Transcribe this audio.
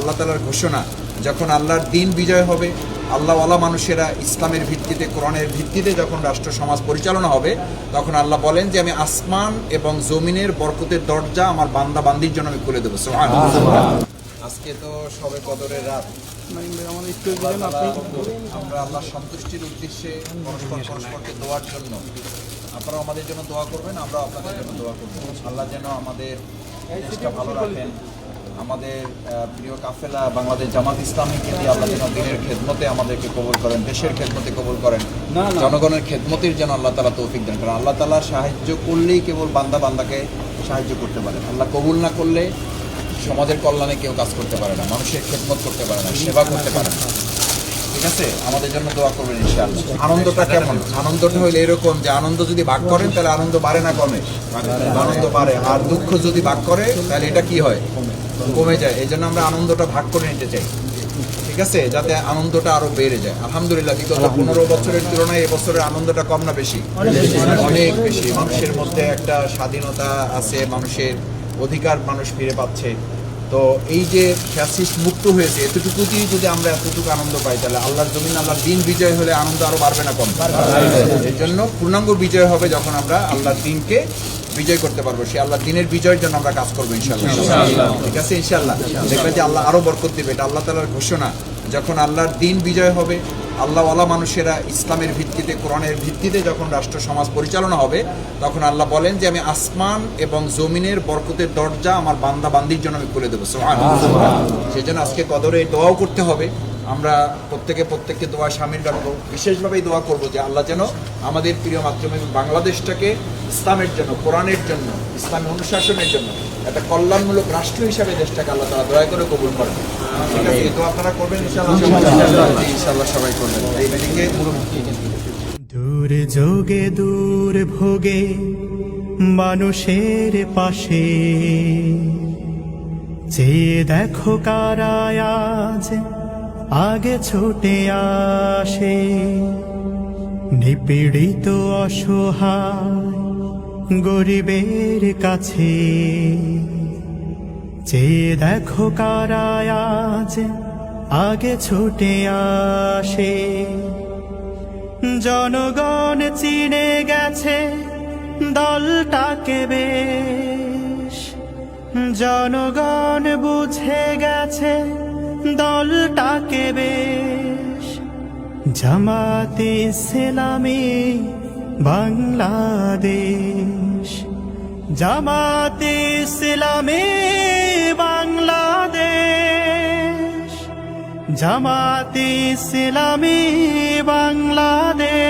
আল্লাহ তাআলার ঘোষণা, যখন আল্লাহর দিন বিজয় হবে, আল্লাহওয়ালা মানুষেরা ইসলামের ভিত্তিতে, কোরআনের ভিত্তিতে যখন রাষ্ট্র সমাজ পরিচালনা হবে, তখন আল্লাহ বলেন যে আমি আসমান এবং জমিনের বরকতের দরজা আমার বান্দা বান্দির জন্য আমি খুলে দেবো। সুবহানাল্লাহ। আজকে তো সবে কদরের রাত। আমরা আল্লাহর সন্তুষ্টির উদ্দেশ্যে পরস্পরকে দোয়ার জন্য, আপনারা আমাদের জন্য দোয়া করবেন, আমরা আপনাদের জন্য দোয়া করব। আল্লাহ যেন আমাদের দেশটা ভালো রাখেন, আমাদের প্রিয় কাফেলা বাংলাদেশ জামাত ইসলামীকে দিয়ে আল্লাহ যেন দিনের খেদমতে আমাদেরকে কবুল করেন, দেশের খেদমতে কবুল করেন, জনগণের খেদমতের যেন আল্লাহ তাআলা তৌফিক দেন। কারণ আল্লাহ তাআলা সাহায্য করলেই কেবল বান্দাকে সাহায্য করতে পারে। আল্লাহ কবুল না করলে সমাজের কল্যাণে কেউ কাজ করতে পারে না, মানুষের খেদমত করতে পারে না, সেবা করতে পারে না। ঠিক আছে, আমাদের জন্য দোয়া করবেন ইনশাআল্লাহ। আনন্দটা কেমন? আনন্দটা হইলে এরকম যে আনন্দ যদি ভাগ করেন তাহলে আনন্দ বাড়ে না কমে? আনন্দ বাড়ে। আর দুঃখ যদি ভাগ করে তাহলে এটা কি হয়? কমে যায়। এই জন্য আমরা আনন্দটা ভাগ করে নিতে চাই, ঠিক আছে, যাতে আনন্দটা আরো বেড়ে যায়। আলহামদুলিল্লাহ, বিগত 15 বছরের তুলনায় এবছরের আনন্দটা কম না বেশি? অনেক বেশি। মানুষের মধ্যে একটা স্বাধীনতা আছে, মানুষের অধিকার মানুষ ফিরে পাচ্ছে। তো এই যে ফ্যাসিস্ট মুক্ত হয়েছে, এতটুকুতেই যদি আমরা এতটুকু আনন্দ পাই, তাহলে আল্লাহর জমিন, আল্লাহর দিন বিজয় হলে আনন্দ আরো বাড়বে না কম? এই জন্য পূর্ণাঙ্গ বিজয় হবে যখন আমরা আল্লাহর দিনকে বিজয় করতে পারবো। সেই আল্লাহর দিনের বিজয়ের জন্য আমরা কাজ করবো ইনশাআল্লাহ। ঠিক আছে, ইনশাআল্লাহ। দেখবেন যে আল্লাহ আরো বরকত দিবে। এটা আল্লাহ তাআলার ঘোষণা, যখন আল্লাহর দিন বিজয় হবে, আল্লাহওয়ালা মানুষেরা ইসলামের ভিত্তিতে, কোরআনের ভিত্তিতে যখন রাষ্ট্র সমাজ পরিচালনা হবে, তখন আল্লাহ বলেন যে আমি আসমান এবং জমিনের বরকতের দরজা আমার বান্দা বান্দির জন্য আমি খুলে দেবো। সুবহানাল্লাহ। সেই জন্য আজকে কদরে দোয়াও করতে হবে। আমরা প্রত্যেককে দোয়া শামিল রাখবো। বিশেষভাবে দোয়া করবো যে আল্লাহ যেন আমাদের প্রিয় মাতৃভূমি বাংলাদেশটাকে ইসলামের জন্য, কোরআনের জন্য, ইসলামী অনুশাসনের জন্য একটা কল্যাণমূলক রাষ্ট্র হিসাবে দেশটাকে আল্লাহ তাআলা দয়া করে কবুল করেন। ঠিক আছে, তো আপনারা করবেন ইনশাআল্লাহ, সবাই করবেন। এই মিটিংয়ে দূর যোগে দূর ভোগে মানুষের পাশে, চেয়ে দেখো কারা আজ আগে ছুটে আসে। নিপীড়িত অসহায় গরিবের কাছে, চেয়ে দেখো কারা আজ আগে ছুটে আসে। জনগণ চিনে গেছে দলটাকে বেশ, জনগণ বুঝে গেছে দলটাকে বেশ। জামাতে ইসলামী বাংলাদেশ, জামাতে ইসলামী বাংলাদেশ, জামাতে ইসলামী বাংলাদেশ।